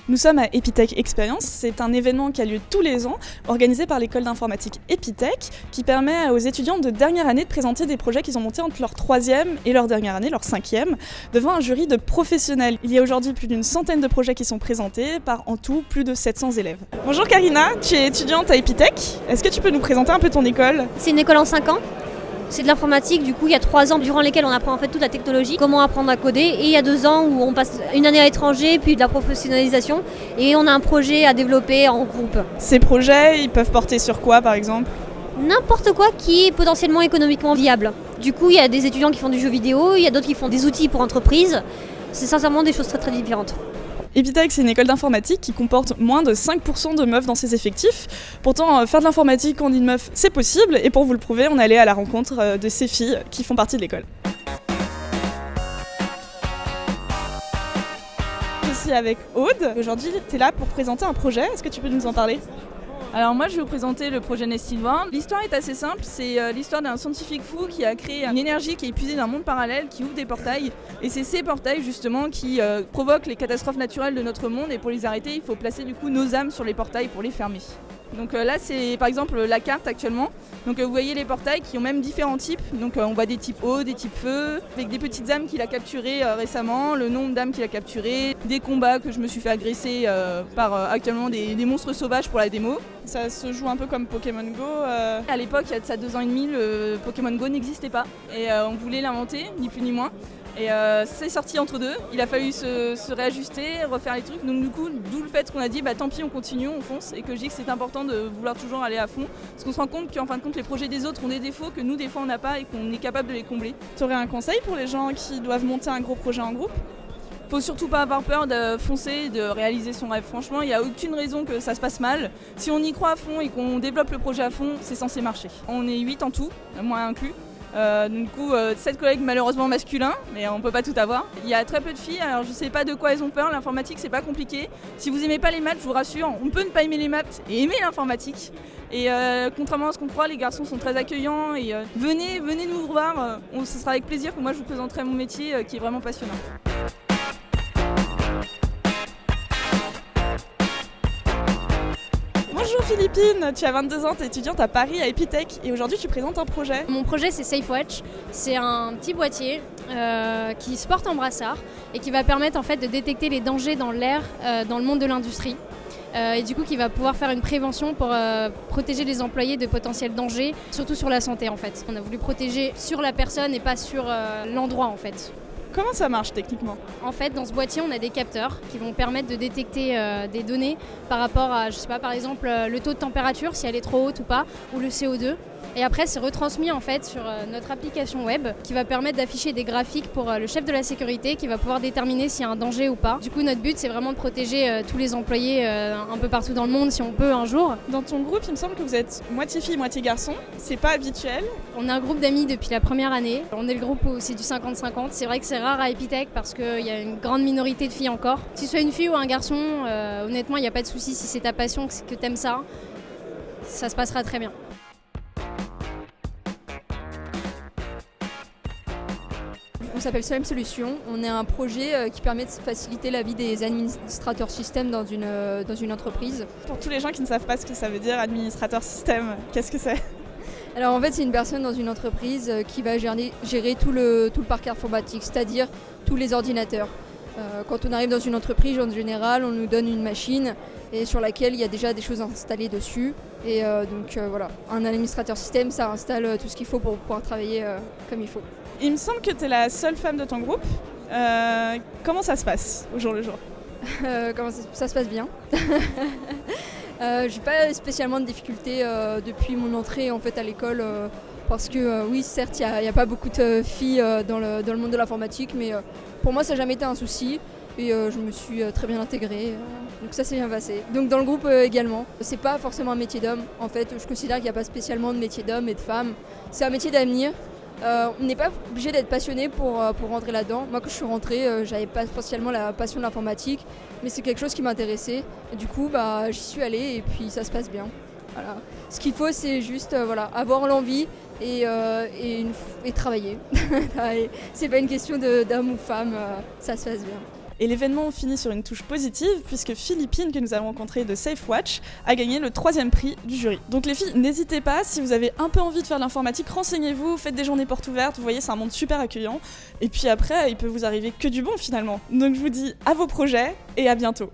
Nous sommes à Epitech Experience, c'est un événement qui a lieu tous les ans, organisé par l'école d'informatique Epitech, qui permet aux étudiants de dernière année de présenter des projets qu'ils ont montés entre leur 3e et leur dernière année, leur 5e, devant un jury de professionnels. Il y a aujourd'hui plus d'une centaine de projets qui sont présentés par en tout plus de 700 élèves. Bonjour Karina, tu es étudiante à Epitech. Est-ce que tu peux nous présenter un peu ton école ? C'est une école en 5 ans. C'est de l'informatique, du coup il y a 3 ans durant lesquels on apprend en fait toute la technologie, comment apprendre à coder, et il y a 2 ans où on passe une année à l'étranger, puis de la professionnalisation, et on a un projet à développer en groupe. Ces projets, ils peuvent porter sur quoi par exemple ? N'importe quoi qui est potentiellement économiquement viable. Du coup il y a des étudiants qui font du jeu vidéo, il y a d'autres qui font des outils pour entreprises, c'est sincèrement des choses très très différentes. Epitech, c'est une école d'informatique qui comporte moins de 5% de meufs dans ses effectifs. Pourtant, faire de l'informatique en une meuf, c'est possible. Et pour vous le prouver, on est allé à la rencontre de ces filles qui font partie de l'école. Je suis avec Aude. Aujourd'hui, tu es là pour présenter un projet. Est-ce que tu peux nous en parler ? Alors moi je vais vous présenter le projet Nested World. L'histoire est assez simple, c'est l'histoire d'un scientifique fou qui a créé une énergie qui est épuisée d'un monde parallèle, qui ouvre des portails. Et c'est ces portails justement qui provoquent les catastrophes naturelles de notre monde, et pour les arrêter il faut placer du coup nos âmes sur les portails pour les fermer. Donc là c'est par exemple la carte actuellement. Donc vous voyez les portails qui ont même différents types. Donc on voit des types eau, des types feu, avec des petites âmes qu'il a capturées récemment, le nombre d'âmes qu'il a capturées, des combats que je me suis fait agresser par actuellement des monstres sauvages pour la démo. Ça se joue un peu comme Pokémon Go. À l'époque, il y a de ça 2 ans et demi, le Pokémon Go n'existait pas. Et on voulait l'inventer, ni plus ni moins. Et c'est sorti entre deux, il a fallu se réajuster, refaire les trucs. Donc du coup, d'où le fait qu'on a dit tant pis, on continue, on fonce. Et que je dis que c'est important de vouloir toujours aller à fond. Parce qu'on se rend compte qu'en fin de compte, les projets des autres ont des défauts que nous, des fois, on n'a pas et qu'on est capable de les combler. Tu aurais un conseil pour les gens qui doivent monter un gros projet en groupe ? Faut surtout pas avoir peur de foncer, de réaliser son rêve. Franchement, il n'y a aucune raison que ça se passe mal. Si on y croit à fond et qu'on développe le projet à fond, c'est censé marcher. On est 8 en tout, moi inclus. Du coup, 7 collègues malheureusement masculins, mais on peut pas tout avoir. Il y a très peu de filles, alors je sais pas de quoi elles ont peur, l'informatique c'est pas compliqué. Si vous aimez pas les maths, je vous rassure, on peut ne pas aimer les maths et aimer l'informatique. Et contrairement à ce qu'on croit, les garçons sont très accueillants et venez nous voir, ce sera avec plaisir que moi je vous présenterai mon métier qui est vraiment passionnant. Bonjour Philippine, tu as 22 ans, tu es étudiante à Paris à Epitech et aujourd'hui tu présentes un projet. Mon projet c'est SafeWatch, c'est un petit boîtier qui se porte en brassard et qui va permettre en fait de détecter les dangers dans l'air dans le monde de l'industrie. Et du coup qui va pouvoir faire une prévention pour protéger les employés de potentiels dangers, surtout sur la santé en fait. On a voulu protéger sur la personne et pas sur l'endroit en fait. Comment ça marche techniquement ? En fait, dans ce boîtier, on a des capteurs qui vont permettre de détecter des données par rapport à, je sais pas, par exemple, le taux de température, si elle est trop haute ou pas, ou le CO2. Et après, c'est retransmis en fait sur notre application web qui va permettre d'afficher des graphiques pour le chef de la sécurité qui va pouvoir déterminer s'il y a un danger ou pas. Du coup, notre but, c'est vraiment de protéger tous les employés un peu partout dans le monde si on peut un jour. Dans ton groupe, il me semble que vous êtes moitié fille, moitié garçon. C'est pas habituel. On a un groupe d'amis depuis la première année. On est le groupe où c'est du 50-50. C'est vrai que c'est rare à Epitech parce qu'il y a une grande minorité de filles encore. Que tu sois une fille ou un garçon, honnêtement, il n'y a pas de souci. Si c'est ta passion, que t'aimes ça, ça se passera très bien. On s'appelle Solem Solutions. On est un projet qui permet de faciliter la vie des administrateurs système dans une entreprise. Pour tous les gens qui ne savent pas ce que ça veut dire, administrateur système, qu'est-ce que c'est ? Alors en fait, c'est une personne dans une entreprise qui va gérer tout le parc informatique, c'est-à-dire tous les ordinateurs. Quand on arrive dans une entreprise, en général, on nous donne une machine et sur laquelle il y a déjà des choses installées dessus. Et donc voilà, un administrateur système, ça installe tout ce qu'il faut pour pouvoir travailler comme il faut. Il me semble que tu es la seule femme de ton groupe. Comment ça se passe au jour le jour ? Comment ça se passe bien. J'ai pas spécialement de difficultés depuis mon entrée en fait à l'école parce que oui certes il n'y a pas beaucoup de filles dans le monde de l'informatique, mais pour moi ça n'a jamais été un souci et je me suis très bien intégrée, donc ça s'est bien passé. Donc dans le groupe également, c'est pas forcément un métier d'homme en fait, je considère qu'il n'y a pas spécialement de métier d'homme et de femme, c'est un métier d'avenir. On n'est pas obligé d'être passionné pour rentrer là-dedans. Moi quand je suis rentrée, j'avais pas spécialement la passion de l'informatique, mais c'est quelque chose qui m'intéressait. Et du coup j'y suis allée et puis ça se passe bien. Voilà. Ce qu'il faut c'est juste avoir l'envie et travailler. C'est pas une question d'homme ou femme, ça se passe bien. Et l'événement finit sur une touche positive puisque Philippine, que nous avons rencontrée de SafeWatch, a gagné le 3e prix du jury. Donc les filles, n'hésitez pas, si vous avez un peu envie de faire de l'informatique, renseignez-vous, faites des journées portes ouvertes, vous voyez c'est un monde super accueillant. Et puis après, il peut vous arriver que du bon finalement. Donc je vous dis à vos projets et à bientôt.